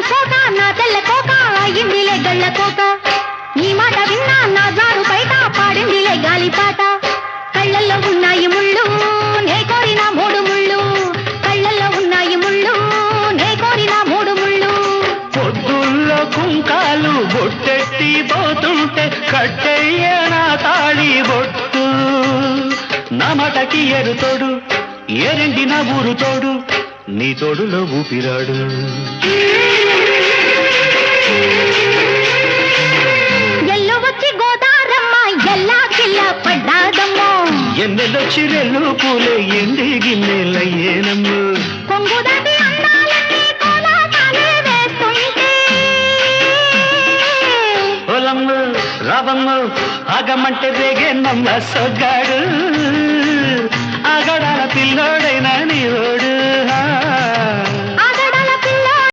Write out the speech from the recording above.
కోక నా తెల్ల కోక అయ్యిందిలే గళ్ళ కోక నీ మాట విన్నా నా జారు బయట పాడిందిలే గాలిపాట కళ్ళల్లో ఉన్నాయి ముళ్ళు నే కోరిన మూడు ముళ్ళు కళ్ళల్లో ఉన్నాయి ముళ్ళు నే కోరిన మూడు ముళ్ళు పొద్దుల్లో కుంకాలు బొట్టెట్టి పోతుంటే కట్టెయ్య నా తాళి బొట్టు నా మటకి ఎరుతోడు ఏరెండి నా ఊరు తోడు నీ తోడులో ఊపిరాడు ఎల్లు వచ్చి గోదారమ్మ ఎల్లా కిల్లా పడ్డాదమ్మో ఎన్నెలొచ్చి రెల్లు పూలే ఎండి గిన్నెలయ్యేనమ్మ కొంగు దాటి అందాలన్నీ కోలాటాలే వేస్తుంటే ఓలమ్మ రావమ్మ ఆగమంటే రేగేనమ్మ సొగ్గాడు ఆగడాల పిల్లోడైనా నీ ఓడు